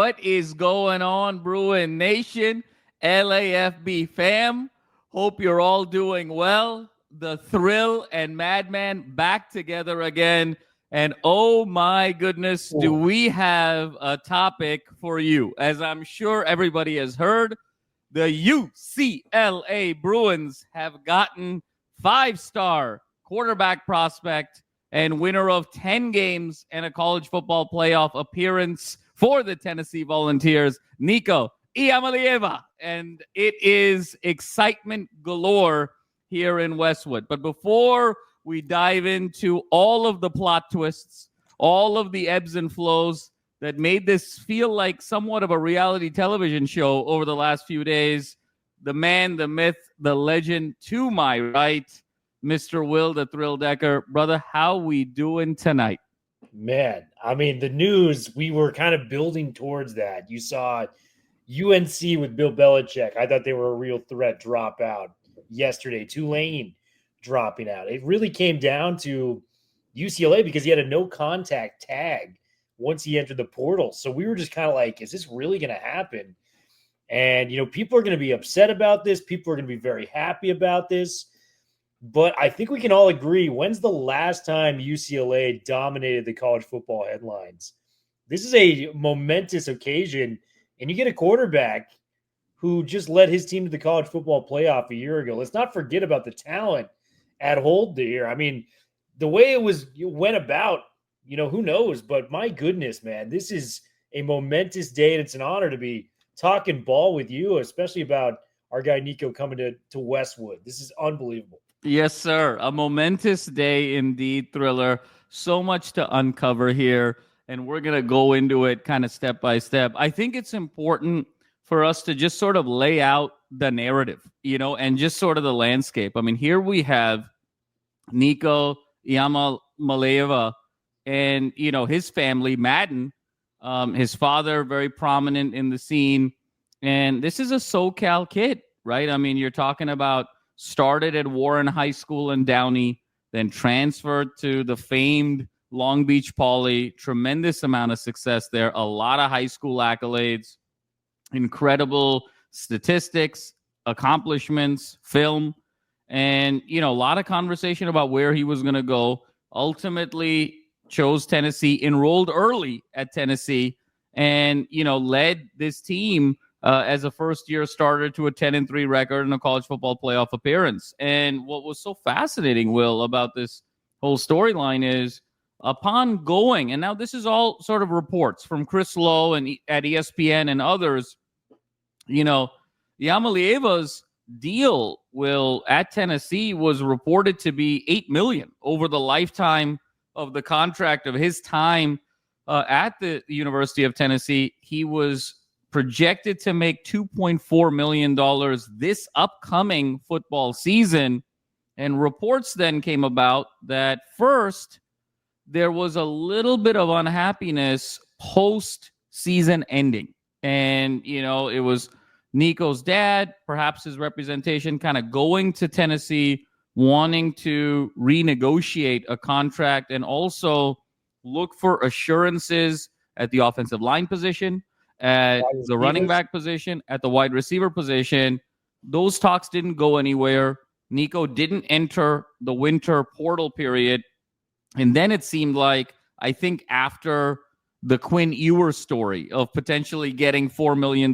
What is going on, Bruin Nation, LAFB fam? Hope you're all doing well. The Thrill and Madman back together again. And oh my goodness, do we have a topic for you? As I'm sure everybody has heard, the UCLA Bruins have gotten 5-star quarterback prospect and winner of 10 games and a college football playoff appearance for the Tennessee Volunteers, Nico Iamaleava. And it is excitement galore here in Westwood. But before we dive into all of the plot twists, all of the ebbs and flows that made this feel like somewhat of a reality television show over the last few days, the man, the myth, the legend to my right, Mr. Will the Thrill Decker. Brother, how we doing tonight? Man, I mean, the news, we were kind of building towards that. You saw UNC with Bill Belichick. I thought they were a real threat, drop out yesterday. Tulane dropping out. It really came down to UCLA because he had a no-contact tag once he entered the portal. So we were just kind of like, is this really going to happen? And, people are going to be upset about this. People are going to be very happy about this. But I think we can all agree, when's the last time UCLA dominated the college football headlines? This is a momentous occasion, and you get a quarterback who just led his team to the college football playoff a year ago. Let's not forget about the talent at hold here. I mean, the way it went about, who knows? But my goodness, man, this is a momentous day, and it's an honor to be talking ball with you, especially about our guy Nico coming to Westwood. This is unbelievable. Yes, sir. A momentous day indeed, Thriller. So much to uncover here, and we're going to go into it kind of step by step. I think it's important for us to just sort of lay out the narrative, and just sort of the landscape. I mean, here we have Nico Iamaleava and, his family, Madden, his father, very prominent in the scene. And this is a SoCal kid, right? I mean, you're talking about started at Warren High School in Downey, then transferred to the famed Long Beach Poly. Tremendous amount of success there. A lot of high school accolades, incredible statistics, accomplishments, film, and, a lot of conversation about where he was going to go. Ultimately chose Tennessee, enrolled early at Tennessee, and, led this team as a first-year starter to a 10-3 record and a college football playoff appearance. And what was so fascinating, Will, about this whole storyline is upon going, and now this is all sort of reports from Chris Lowe and at ESPN and others, Iamaleava's deal, Will, at Tennessee was reported to be $8 million over the lifetime of the contract of his time at the University of Tennessee. He was projected to make $2.4 million this upcoming football season. And reports then came about that first, there was a little bit of unhappiness post-season ending. And, it was Nico's dad, perhaps his representation, kind of going to Tennessee, wanting to renegotiate a contract and also look for assurances at the offensive line position, at the running back position, at the wide receiver position. Those talks didn't go anywhere. Nico didn't enter the winter portal period. And then it seemed like, I think after the Quinn Ewers story of potentially getting $4 million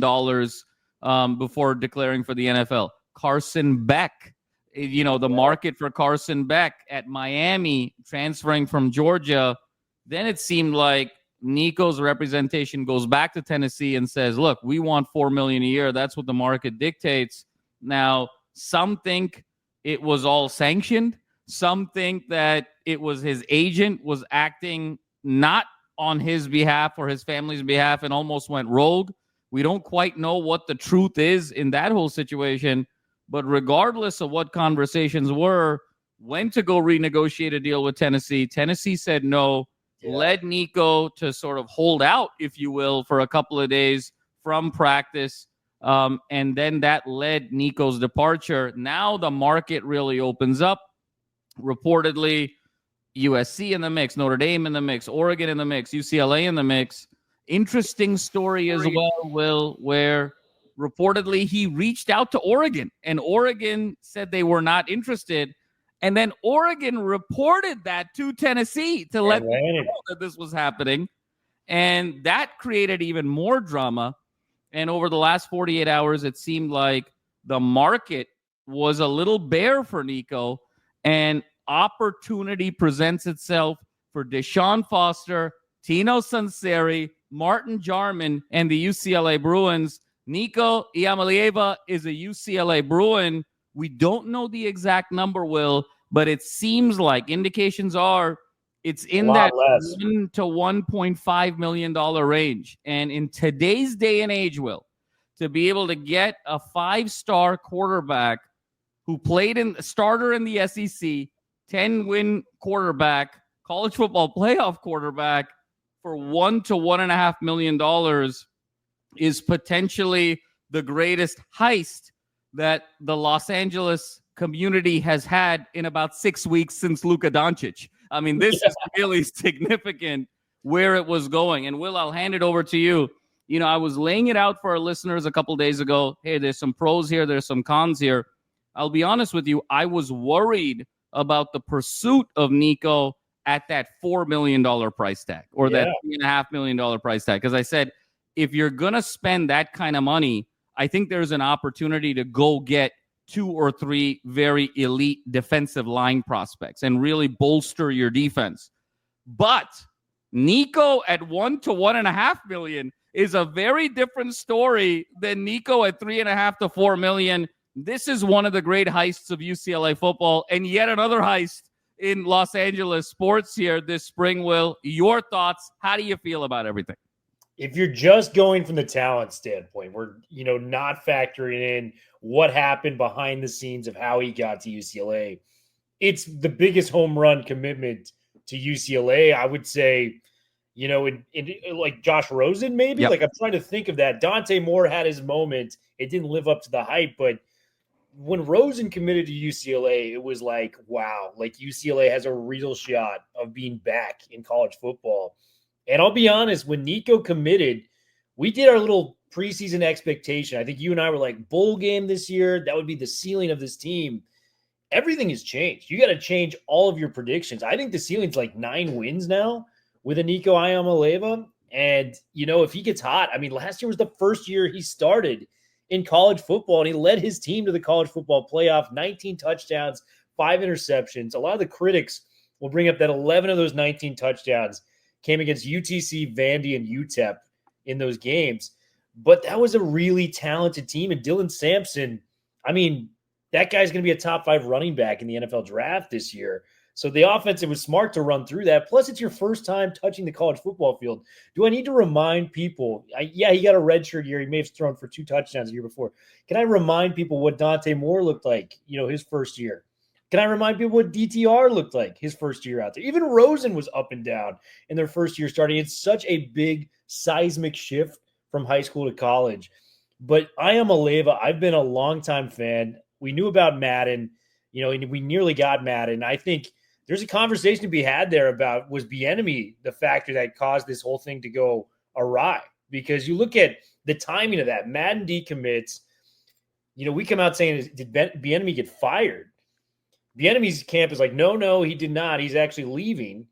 before declaring for the NFL, Carson Beck, the market for Carson Beck at Miami, transferring from Georgia, then it seemed like Nico's representation goes back to Tennessee and says, look, we want $4 million a year. That's what the market dictates. Now, some think it was all sanctioned. Some think that it was his agent was acting not on his behalf or his family's behalf and almost went rogue. We don't quite know what the truth is in that whole situation. But regardless of what conversations were, went to go renegotiate a deal with Tennessee. Tennessee said no. Led Nico to sort of hold out, if you will, for a couple of days from practice. And then that led Nico's departure. Now the market really opens up. Reportedly, USC in the mix, Notre Dame in the mix, Oregon in the mix, UCLA in the mix. Interesting story as well, Will, where reportedly he reached out to Oregon, and Oregon said they were not interested. And then Oregon reported that to Tennessee to let them know that this was happening. And that created even more drama. And over the last 48 hours, it seemed like the market was a little bare for Nico, and opportunity presents itself for Deshaun Foster, Tino Sunseri, Martin Jarman, and the UCLA Bruins. Nico Iamaleava is a UCLA Bruin. We don't know the exact number, Will, but it seems like indications are it's in that $1 to $1.5 million range. And in today's day and age, Will, to be able to get a 5-star quarterback who played in starter in the SEC, 10-win quarterback, college football playoff quarterback for $1 to $1.5 million is potentially the greatest heist that the Los Angeles community has had in about 6 weeks since Luka Doncic. I mean, this is really significant where it was going. And Will, I'll hand it over to you. You know, I was laying it out for our listeners a couple days ago. Hey, there's some pros here. There's some cons here. I'll be honest with you. I was worried about the pursuit of Nico at that $4 million price tag or that $3.5 million price tag. Because I said, if you're going to spend that kind of money, I think there's an opportunity to go get 2 or 3 very elite defensive line prospects and really bolster your defense. But Nico at $1 to $1.5 million is a very different story than Nico at $3.5 to $4 million. This is one of the great heists of UCLA football, and yet another heist in Los Angeles sports here this spring. Will, your thoughts? How do you feel about everything? If you're just going from the talent standpoint, we're not factoring in what happened behind the scenes of how he got to UCLA. It's the biggest home run commitment to UCLA, I would say. In like Josh Rosen, maybe. Yep. Like I'm trying to think of that. Dante Moore had his moment. It didn't live up to the hype, but when Rosen committed to UCLA, it was like, wow, like UCLA has a real shot of being back in college football. And I'll be honest, when Nico committed, we did our little preseason expectation. I think you and I were like, bowl game this year, that would be the ceiling of this team. Everything has changed. You got to change all of your predictions. I think the ceiling's like 9 wins now with a Nico Iamaleava. And, if he gets hot, I mean, last year was the first year he started in college football, and he led his team to the college football playoff, 19 touchdowns, 5 interceptions. A lot of the critics will bring up that 11 of those 19 touchdowns came against UTC, Vandy, and UTEP in those games. But that was a really talented team. And Dylan Sampson, I mean, that guy's going to be a top 5 running back in the NFL draft this year. So the offense, it was smart to run through that. Plus, it's your first time touching the college football field. Do I need to remind people? He got a redshirt year. He may have thrown for 2 touchdowns the year before. Can I remind people what Dante Moore looked like, his first year? Can I remind people what DTR looked like his first year out there? Even Rosen was up and down in their first year starting. It's such a big seismic shift from high school to college. But Iamaleava, I've been a longtime fan. We knew about Madden, and we nearly got Madden. I think there's a conversation to be had there about, was Bieniemy the factor that caused this whole thing to go awry? Because you look at the timing of that. Madden decommits. We come out saying, did Bieniemy get fired? Bieniemy's camp is like, no, he did not. He's actually leaving.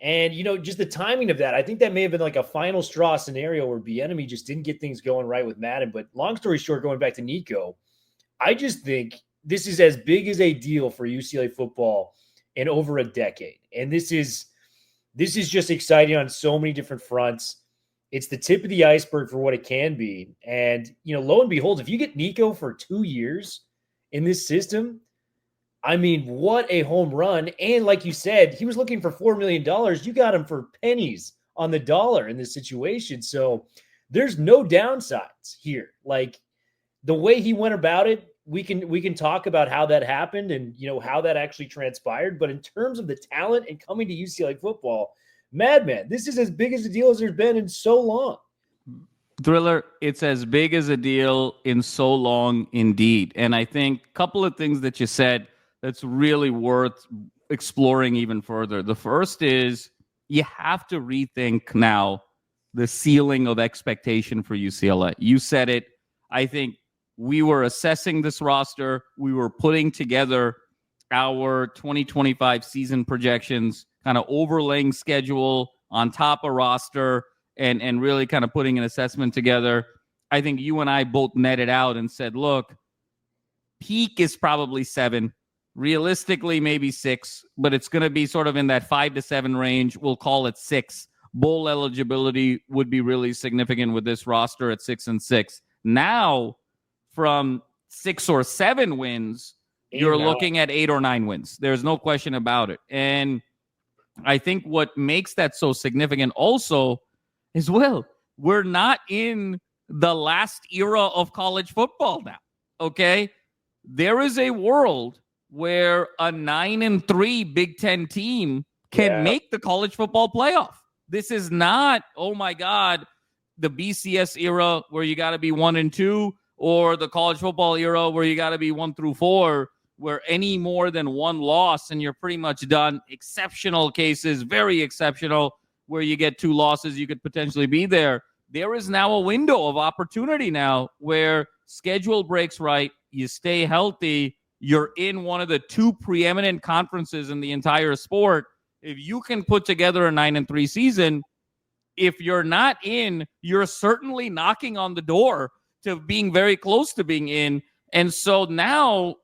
And, just the timing of that, I think that may have been like a final straw scenario where Bieniemy just didn't get things going right with Madden. But long story short, going back to Nico, I just think this is as big as a deal for UCLA football in over a decade. And this is just exciting on so many different fronts. It's the tip of the iceberg for what it can be. And, lo and behold, if you get Nico for 2 years in this system, I mean, what a home run. And like you said, he was looking for $4 million. You got him for pennies on the dollar in this situation. So there's no downsides here. Like the way he went about it, we can talk about how that happened and, how that actually transpired. But in terms of the talent and coming to UCLA football, madman, this is as big as a deal as there's been in so long. Thriller, it's as big as a deal in so long indeed. And I think a couple of things that you said that's really worth exploring even further. The first is you have to rethink now the ceiling of expectation for UCLA. You said it. I think we were assessing this roster. We were putting together our 2025 season projections, kind of overlaying schedule on top of roster and really kind of putting an assessment together. I think you and I both netted out and said, look, peak is probably 7. Realistically, maybe 6, but it's going to be sort of in that 5 to 7 range. We'll call it 6. Bowl eligibility would be really significant with this roster at 6-6. Now, from 6 or 7 wins, you're looking at 8 or 9 wins. There's no question about it. And I think what makes that so significant also is, well, we're not in the last era of college football now, okay? There is a world where a 9-3 Big Ten team can make the college football playoff. This is not, oh my God, the BCS era where you got to be 1-2, or the college football era where you got to be 1-4, where any more than one loss and you're pretty much done. Exceptional cases, very exceptional, where you get 2 losses, you could potentially be there. There is now a window of opportunity now where schedule breaks right, you stay healthy, you're in one of the 2 preeminent conferences in the entire sport. If you can put together a 9-3 season, if you're not in, you're certainly knocking on the door to being very close to being in. And so now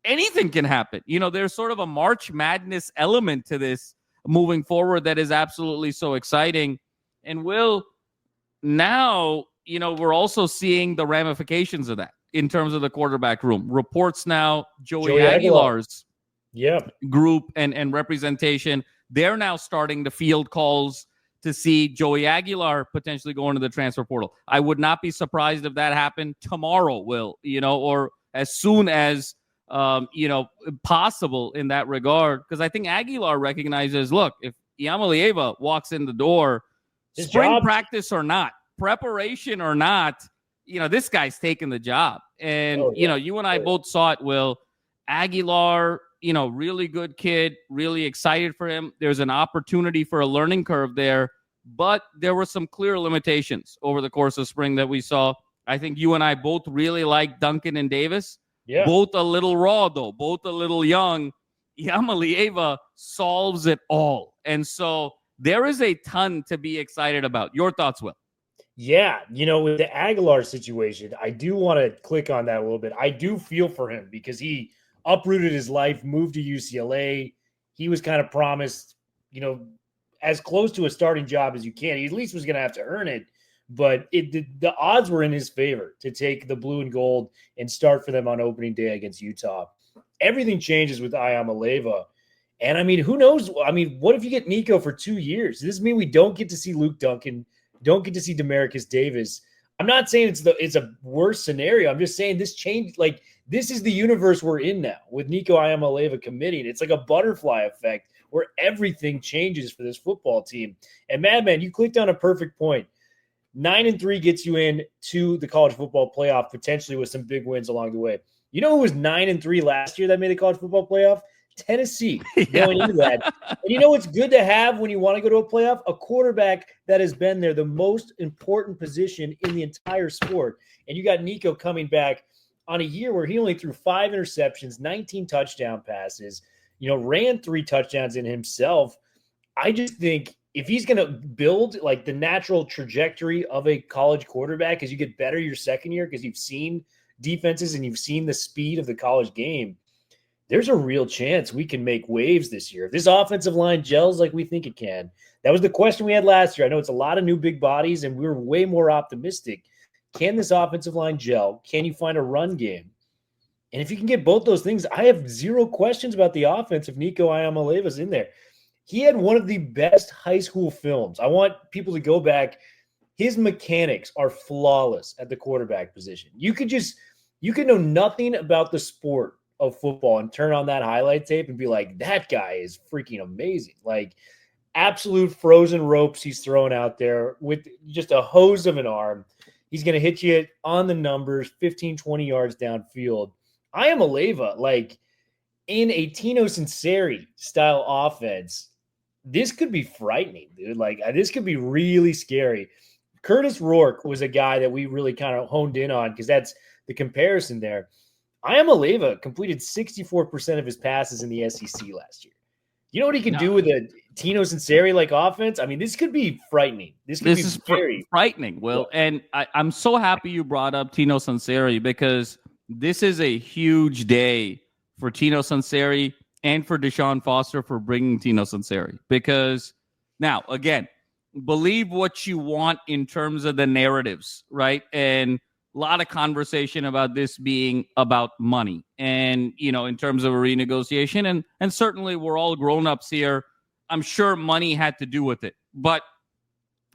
anything can happen. You know, there's sort of a March Madness element to this moving forward that is absolutely so exciting. And now, you know, we're also seeing the ramifications of that in terms of the quarterback room. Reports now, Joey Aguilar's group and representation, they're now starting to field calls to see Joey Aguilar potentially going to the transfer portal. I would not be surprised if that happened tomorrow, or as soon as, possible in that regard. Because I think Aguilar recognizes, look, if Iamaleava walks in the door, spring practice or not, preparation or not, this guy's taking the job. And, you and I both saw it, Will. Aguilar, really good kid, really excited for him. There's an opportunity for a learning curve there, but there were some clear limitations over the course of spring that we saw. I think you and I both really like Duncan and Davis. Yeah. Both a little raw, though, both a little young. Iamaleava solves it all. And so there is a ton to be excited about. Your thoughts, Will? Yeah, with the Aguilar situation, I do want to click on that a little bit. I do feel for him because he uprooted his life, moved to UCLA. He was kind of promised, as close to a starting job as you can. He at least was going to have to earn it, but the odds were in his favor to take the blue and gold and start for them on opening day against Utah. Everything changes with Iamaleava. And, who knows? What if you get Nico for 2 years? Does this mean we don't get to see Luke Duncan, don't get to see Demarcus Davis? I'm not saying it's a worse scenario. I'm just saying this changed. Like, this is the universe we're in now with Nico Iamaleava committing. It's like a butterfly effect where everything changes for this football team. And Madman, you clicked on a perfect point. 9-3 gets you in to the college football playoff, potentially with some big wins along the way. You know who was 9-3 last year that made the college football playoff? Tennessee going into that. And you know what's good to have when you want to go to a playoff? A quarterback that has been there, the most important position in the entire sport. And you got Nico coming back on a year where he only threw 5 interceptions, 19 touchdown passes, ran 3 touchdowns in himself. I just think if he's going to build like the natural trajectory of a college quarterback as you get better your second year because you've seen defenses and you've seen the speed of the college game, there's a real chance we can make waves this year. If this offensive line gels like we think it can. That was the question we had last year. I know it's a lot of new big bodies, and we were way more optimistic. Can this offensive line gel? Can you find a run game? And if you can get both those things, I have zero questions about the offense if Nico Iamaleava's in there. He had one of the best high school films. I want people to go back. His mechanics are flawless at the quarterback position. You could know nothing about the sport of football and turn on that highlight tape and be like, that guy is freaking amazing. Like, absolute frozen ropes he's throwing out there with just a hose of an arm. He's going to hit you on the numbers, 15, 20 yards downfield. Iamaleava, like, in a Tino Sinceri style offense, this could be frightening, dude. Like, this could be really scary. Curtis Rourke was a guy that we really kind of honed in on because that's the comparison there. Iamaleava completed 64% of his passes in the SEC last year. You know what he can do with a Tino Sanseri-like offense? I mean, this could be frightening. This is very frightening, Will. Yeah. And I'm so happy you brought up Tino Sanseri because this is a huge day for Tino Sanseri and for Deshaun Foster for bringing Tino Sanseri. Because now, again, believe what you want in terms of the narratives, right? And a lot of conversation about this being about money and, in terms of a renegotiation. And certainly we're all grown-ups here. I'm sure money had to do with it. But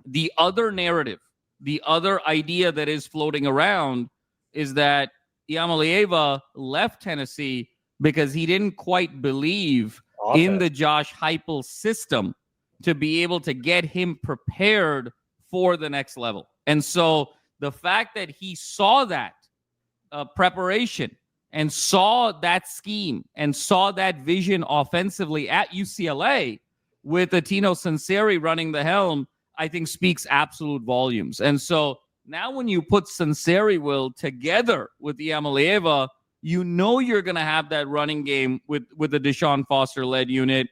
the other narrative, the other idea that is floating around is that Iamaleava left Tennessee because he didn't quite believe in the Josh Heupel system to be able to get him prepared for the next level. And so the fact that he saw that preparation and saw that scheme and saw that vision offensively at UCLA with Tino Sanseri running the helm, I think speaks absolute volumes. And so now when you put Sanseri, Will, together with Iamaleava, you're going to have that running game with the Deshaun Foster-led unit.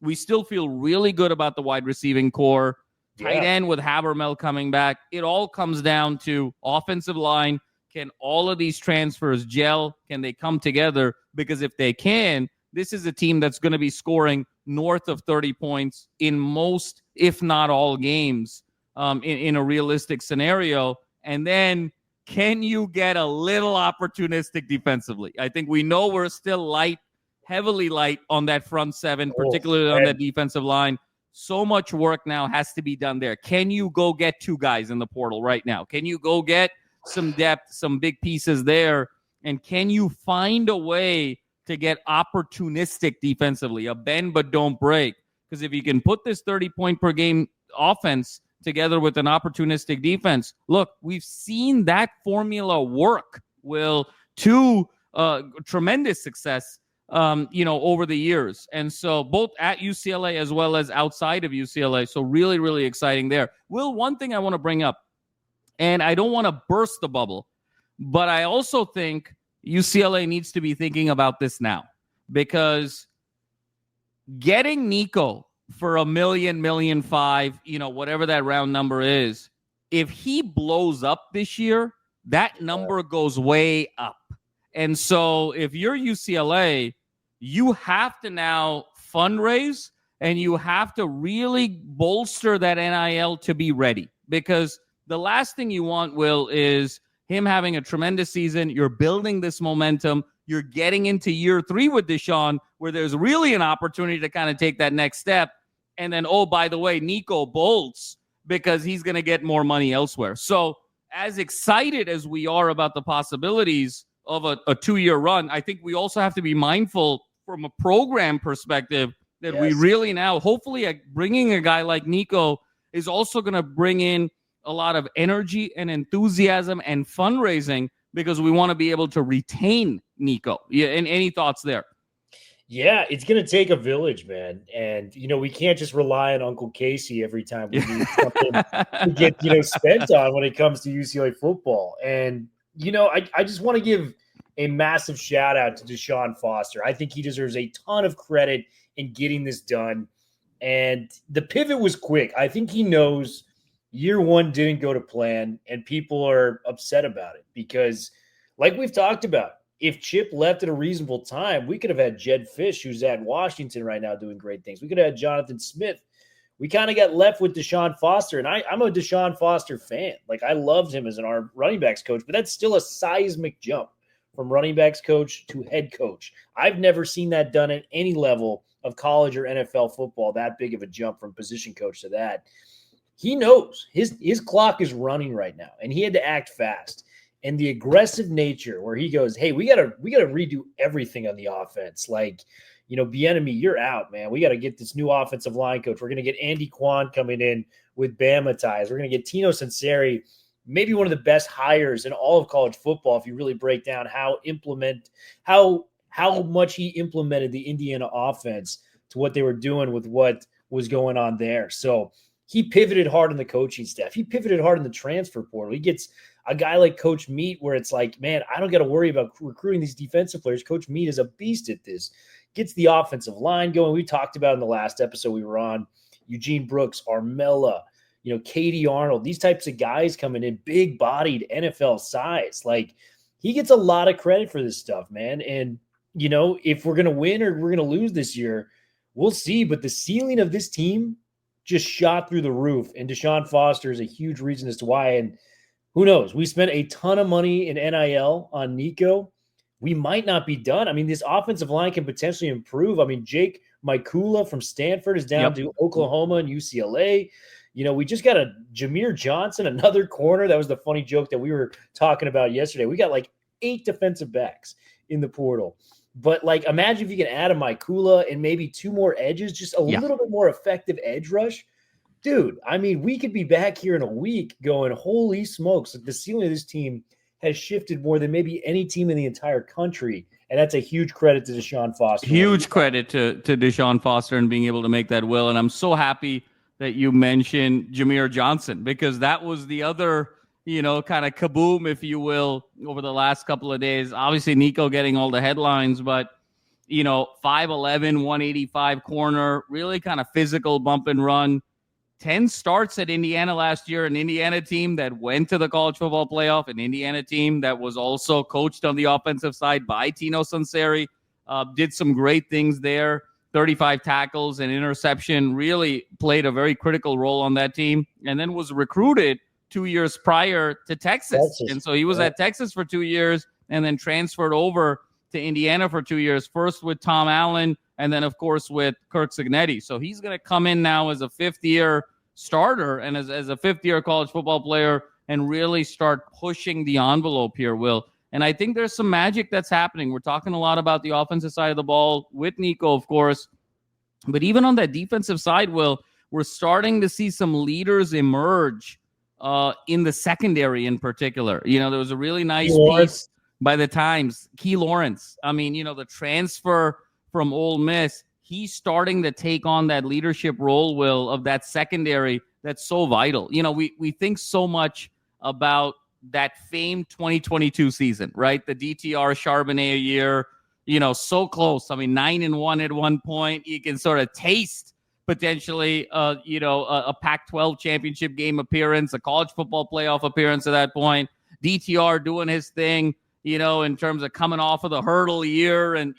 We still feel really good about the wide receiving core. Tight end with Habermel coming back. It all comes down to offensive line. Can all of these transfers gel? Can they come together? Because if they can, this is a team that's going to be scoring north of 30 points in most, if not all, games in a realistic scenario. And then can you get a little opportunistic defensively? I think we know we're still heavily light on that front seven, particularly on that defensive line. So much work now has to be done there. Can you go get two guys in the portal right now? Can you go get some depth, some big pieces there? And can you find a way to get opportunistic defensively, a bend but don't break? Because if you can put this 30-point per game offense together with an opportunistic defense, look, we've seen that formula work, Will, to tremendous success over the years. And so both at UCLA as well as outside of UCLA. So really, really exciting there. Will, one thing I want to bring up, and I don't want to burst the bubble, but I also think UCLA needs to be thinking about this now, because getting Nico for $1 million, $1.5 million, whatever that round number is, if he blows up this year, that number goes way up. And so if you're UCLA, you have to now fundraise and you have to really bolster that NIL to be ready, because the last thing you want, Will, is him having a tremendous season. You're building this momentum. You're getting into year 3 with Deshaun, where there's really an opportunity to kind of take that next step. And then, oh, by the way, Nico bolts because he's going to get more money elsewhere. So as excited as we are about the possibilities of a 2-year run, I think we also have to be mindful from a program perspective that we really now, hopefully bringing a guy like Nico is also going to bring in a lot of energy and enthusiasm and fundraising, because we want to be able to retain Nico. Yeah, and any thoughts there? Yeah, it's going to take a village, man. And, we can't just rely on Uncle Casey every time we need something to get, spent on when it comes to UCLA football. And, I just want to give a massive shout out to Deshaun Foster. I think he deserves a ton of credit in getting this done. And the pivot was quick. I think he knows year 1 didn't go to plan, and people are upset about it because, like we've talked about, if Chip left at a reasonable time, we could have had Jed Fish, who's at Washington right now doing great things. We could have had Jonathan Smith. We kind of got left with Deshaun Foster, and I'm a Deshaun Foster fan. Like, I loved him as our running backs coach, but that's still a seismic jump from running backs coach to head coach. I've never seen that done at any level of college or NFL football, that big of a jump from position coach to that. He knows his clock is running right now, and he had to act fast. And the aggressive nature where he goes, hey, we gotta redo everything on the offense. Like, Bieniemy, you're out, man. We got to get this new offensive line coach. We're going to get Andy Kwan coming in with Bama ties. We're going to get Tino Sanseri, maybe one of the best hires in all of college football, if you really break down how much he implemented the Indiana offense to what they were doing with what was going on there. So he pivoted hard in the coaching staff. He pivoted hard in the transfer portal. He gets a guy like Coach Meat where it's like, man, I don't got to worry about recruiting these defensive players. Coach Meat is a beast at this. Gets the offensive line going. We talked about in the last episode we were on, Eugene Brooks, Armella, Katie Arnold, these types of guys coming in, big-bodied NFL size. Like, he gets a lot of credit for this stuff, man. And, if we're going to win or we're going to lose this year, we'll see. But the ceiling of this team just shot through the roof. And Deshaun Foster is a huge reason as to why. And who knows? We spent a ton of money in NIL on Nico. We might not be done. I mean, this offensive line can potentially improve. I mean, Jake Mikula from Stanford is down to Oklahoma and UCLA. We just got a Jameer Johnson, another corner. That was the funny joke that we were talking about yesterday. We got like 8 defensive backs in the portal. But, imagine if you can add a Mikula and maybe 2 more edges, just a little bit more effective edge rush. Dude, I mean, we could be back here in a week going, holy smokes, the ceiling of this team has shifted more than maybe any team in the entire country. And that's a huge credit to Deshaun Foster. Huge credit to Deshaun Foster and being able to make that will. And I'm so happy that you mentioned Jameer Johnson, because that was the other, kind of kaboom, if you will, over the last couple of days. Obviously, Nico getting all the headlines, but, 5'11", 185 corner, really kind of physical bump and run. 10 starts at Indiana last year, an Indiana team that went to the college football playoff, an Indiana team that was also coached on the offensive side by Tino Sunseri, did some great things there. 35 tackles and interception, really played a very critical role on that team, and then was recruited 2 years prior to Texas. And so he was at Texas for 2 years and then transferred over to Indiana for 2 years, first with Tom Allen and then, of course, with Kirk Cignetti. So he's going to come in now as a fifth-year starter and as a fifth-year college football player and really start pushing the envelope here, Will. And I think there's some magic that's happening. We're talking a lot about the offensive side of the ball with Nico, of course. But even on that defensive side, Will, we're starting to see some leaders emerge in the secondary in particular. There was a really nice piece by the Times. Key Lawrence. I mean, the transfer from Ole Miss, he's starting to take on that leadership role, Will, of that secondary that's so vital. We think so much about that famed 2022 season, right? The DTR Charbonnet a year, so close. I mean, 9-1 at one point. You can sort of taste potentially, a Pac-12 championship game appearance, a college football playoff appearance at that point. DTR doing his thing, in terms of coming off of the hurdle year and,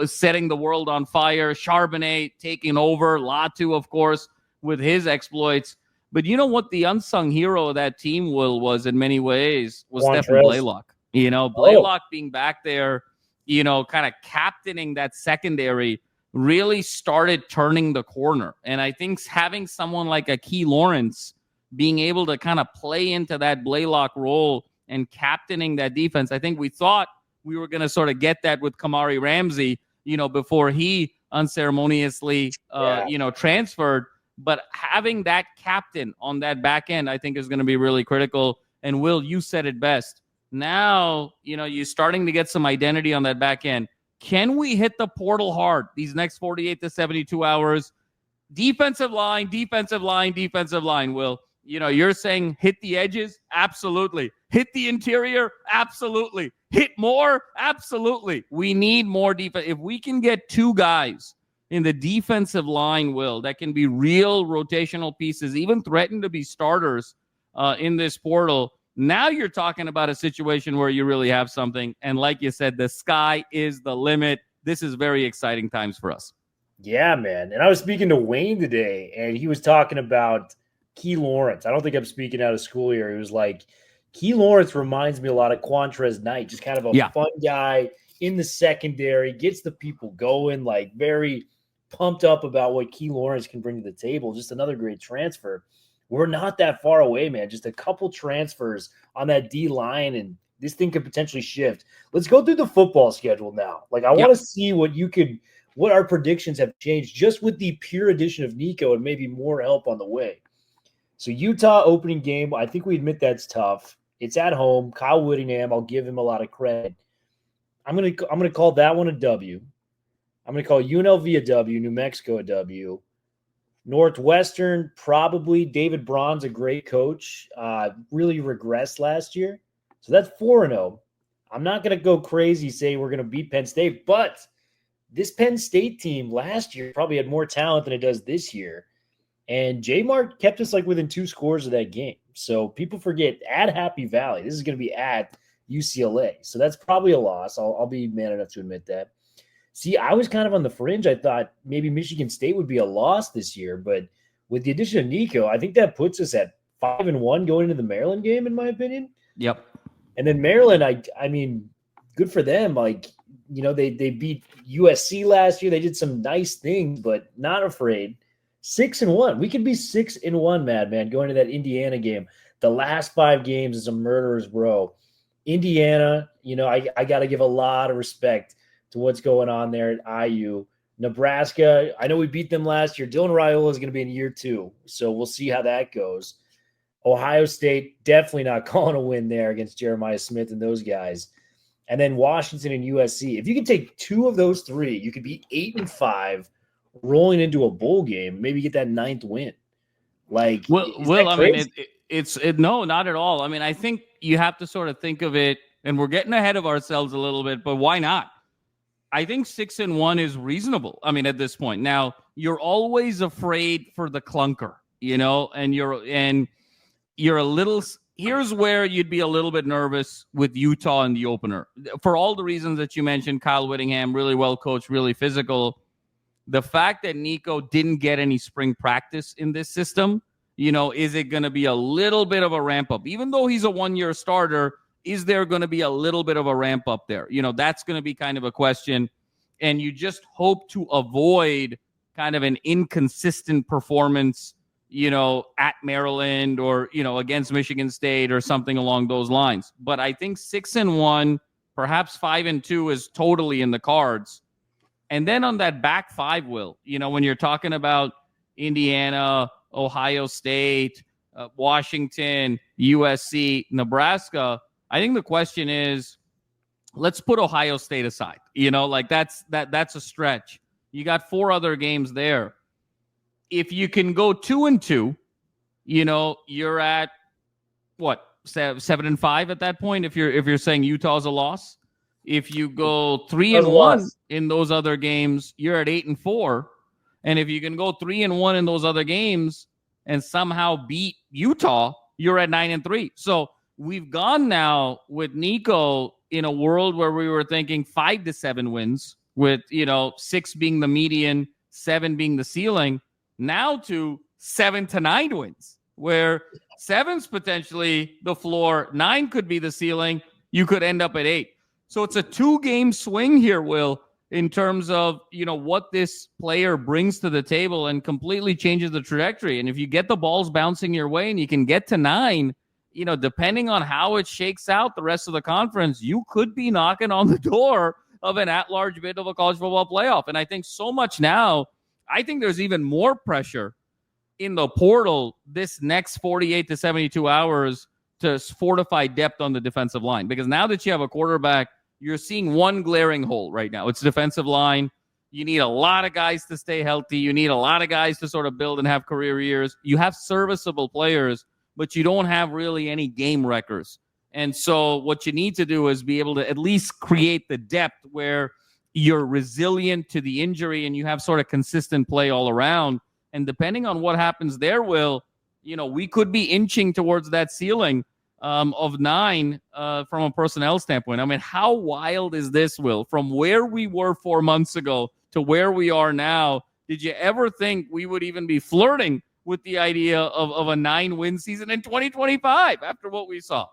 setting the world on fire. Charbonnet taking over. Latu, of course, with his exploits. But you know what the unsung hero of that team, Will, was in many ways was Stephen Blaylock. Blaylock being back there, kind of captaining that secondary really started turning the corner. And I think having someone like a Key Lawrence being able to kind of play into that Blaylock role and captaining that defense, I think we thought we were going to sort of get that with Kamari Ramsey, before he unceremoniously, transferred. But having that captain on that back end, I think, is going to be really critical. And Will, you said it best. Now, you're starting to get some identity on that back end. Can we hit the portal hard these next 48 to 72 hours? Defensive line, Will. You're saying hit the edges? Absolutely. Hit the interior? Absolutely. Hit more? Absolutely. We need more defense. If we can get 2 guys in the defensive line, Will, that can be real rotational pieces, even threaten to be starters in this portal, now you're talking about a situation where you really have something. And like you said, the sky is the limit. This is very exciting times for us. Yeah, man. And I was speaking to Wayne today, and he was talking about Key Lawrence. I don't think I'm speaking out of school here. He was like, Key Lawrence reminds me a lot of Quantrez Knight, just kind of a fun guy in the secondary, gets the people going, like very pumped up about what Key Lawrence can bring to the table. Just another great transfer. We're not that far away, man. Just a couple transfers on that D line, and this thing could potentially shift. Let's go through the football schedule now. I want to see what our predictions have changed just with the pure addition of Nico and maybe more help on the way. So Utah opening game, I think we admit that's tough. It's at home. Kyle Whittingham, I'll give him a lot of credit. I'm gonna call that one a W. I'm gonna call UNLV a W, New Mexico a W. Northwestern, probably David Braun's a great coach. Really regressed last year. So that's 4-0. I'm not going to go crazy, say we're going to beat Penn State, but this Penn State team last year probably had more talent than it does this year. And J-Mart kept us like within 2 scores of that game. So people forget at Happy Valley. This is going to be at UCLA. So that's probably a loss. I'll be man enough to admit that. See, I was kind of on the fringe. I thought maybe Michigan State would be a loss this year, but with the addition of Nico, I think that puts us at 5-1 going into the Maryland game, in my opinion. Yep. And then Maryland, I mean, good for them. Like, you know, they beat USC last year. They did some nice things, but not afraid. 6-1. We could be 6-1, Madman, going to that Indiana game. The last 5 games is a murderer's row. Indiana, you know, I got to give a lot of respect to what's going on there at IU. Nebraska, I know we beat them last year. Dylan Raiola is going to be in year 2, so we'll see how that goes. Ohio State, definitely not calling a win there against Jeremiah Smith and those guys. And then Washington and USC. If you can take 2 of those 3, you could be 8-5, rolling into a bowl game, maybe get that 9th win. Like, I mean, it's no, not at all. I mean, I think you have to sort of think of it, and we're getting ahead of ourselves a little bit, but why not? I think 6-1 is reasonable. I mean, at this point, now you're always afraid for the clunker, you know, and you're a little. Here's where you'd be a little bit nervous with Utah in the opener for all the reasons that you mentioned. Kyle Whittingham, really well coached, really physical. The fact that Nico didn't get any spring practice in this system, you know, is it going to be a little bit of a ramp up? Even though he's a 1-year starter, is there going to be a little bit of a ramp up there? You know, that's going to be kind of a question. And you just hope to avoid kind of an inconsistent performance, you know, at Maryland or, you know, against Michigan State or something along those lines. But I think 6-1, perhaps 5-2 is totally in the cards. And then on that back 5, Will, you know, when you're talking about Indiana, Ohio State, Washington, USC, Nebraska, I think the question is, let's put Ohio State aside. You know, like that's a stretch. You got 4 other games there. If you can go 2-2, you know, you're at what, 7-5 at that point. If you're saying Utah's a loss, if you go 3-1 in those other games, you're at 8-4. And if you can go 3-1 in those other games and somehow beat Utah, you're at 9-3. So we've gone now with Nico in a world where we were thinking 5 to 7 wins, with, you know, 6 being the median, 7 being the ceiling, now to 7 to 9 wins, where 7's potentially the floor, 9 could be the ceiling. You could end up at 8. So it's a 2-game swing here, Will, in terms of, you know, what this player brings to the table and completely changes the trajectory. And if you get the balls bouncing your way and you can get to 9, you know, depending on how it shakes out the rest of the conference, you could be knocking on the door of an at-large bid of a college football playoff. And I think so much now, I think there's even more pressure in the portal this next 48 to 72 hours to fortify depth on the defensive line. Because now that you have a quarterback, you're seeing one glaring hole right now. It's defensive line. You need a lot of guys to stay healthy. You need a lot of guys to sort of build and have career years. You have serviceable players, but you don't have really any game wreckers. And so what you need to do is be able to at least create the depth where you're resilient to the injury and you have sort of consistent play all around. And depending on what happens there, Will, you know, we could be inching towards that ceiling of 9 from a personnel standpoint. I mean, how wild is this, Will? From where we were 4 months ago to where we are now, did you ever think we would even be flirting with the idea of a 9-win season in 2025 after what we saw?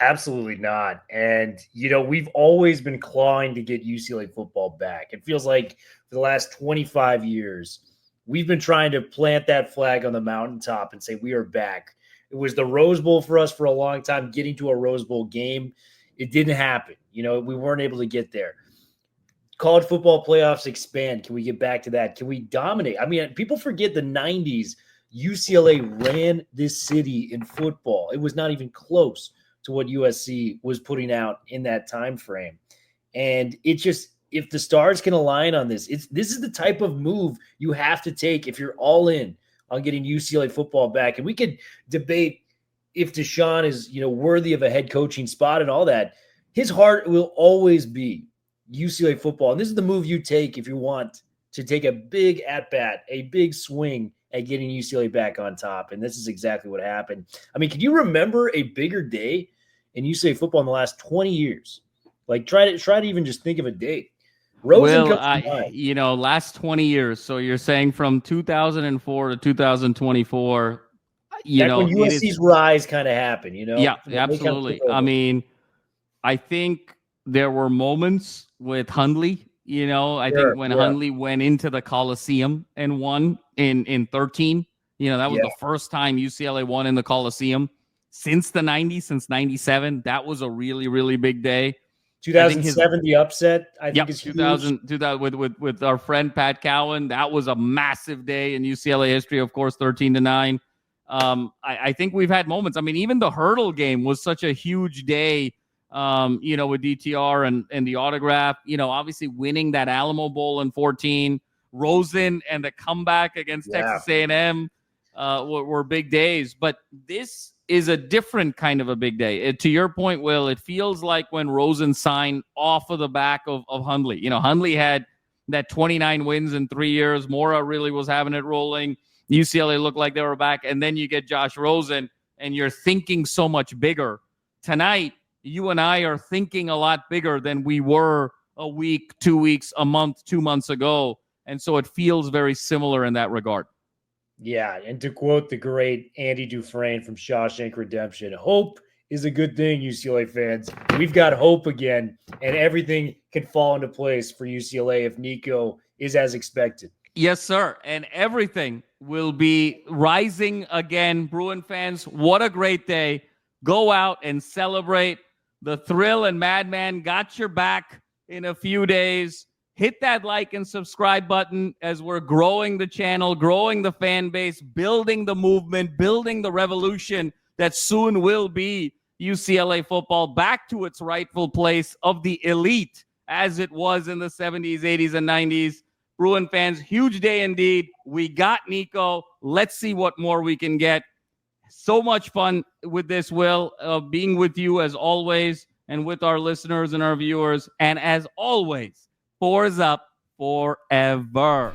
Absolutely not. And, you know, we've always been clawing to get UCLA football back. It feels like for the last 25 years, we've been trying to plant that flag on the mountaintop and say we are back. It was the Rose Bowl for us for a long time, getting to a Rose Bowl game. It didn't happen. You know, we weren't able to get there. College football playoffs expand. Can we get back to that? Can we dominate? I mean, people forget the 90s. UCLA ran this city in football. It was not even close to what USC was putting out in that time frame. And it if the stars can align on this, this is the type of move you have to take if you're all in on getting UCLA football back. And we could debate if Deshaun is, worthy of a head coaching spot and all that. His heart will always be UCLA football. And this is the move you take if you want to take a big at-bat, a big swing at getting UCLA back on top. And this is exactly what happened. I mean, can you remember a bigger day in UCLA football in the last 20 years? Like, try to even just think of a date. Rosen last 20 years. So you're saying from 2004 to 2024, when USC's rise kind of happened, Yeah, absolutely. I mean, I think there were moments with Hundley. I think when Hundley went into the Coliseum and won in 13, that was the first time UCLA won in the Coliseum since the 90s, since 97. That was a really, really big day. 2007, the upset, I think is 2000 with our friend Pat Cowan. That was a massive day in UCLA history, of course, 13-9. I think we've had moments. I mean, even the hurdle game was such a huge day, with DTR and the autograph, obviously winning that Alamo Bowl in 14, Rosen and the comeback against Texas A&M were big days. But this is a different kind of a big day. To your point, Will, it feels like when Rosen signed off of the back of Hundley. Hundley had that 29 wins in 3 years. Mora really was having it rolling. UCLA looked like they were back. And then you get Josh Rosen, and you're thinking so much bigger. Tonight, you and I are thinking a lot bigger than we were a week, 2 weeks, a month, 2 months ago. And so it feels very similar in that regard. Yeah, and to quote the great Andy Dufresne from Shawshank Redemption, hope is a good thing, UCLA fans. We've got hope again, and everything can fall into place for UCLA if Nico is as expected. Yes, sir. And everything will be rising again. Bruin fans, what a great day. Go out and celebrate. The Thrill and Madman got your back in a few days. Hit that like and subscribe button as we're growing the channel, growing the fan base, building the movement, building the revolution that soon will be UCLA football back to its rightful place of the elite as it was in the 70s, 80s, and 90s. Bruin fans, huge day indeed. We got Nico. Let's see what more we can get. So much fun with this, Will, being with you as always and with our listeners and our viewers. And as always, Fours up forever.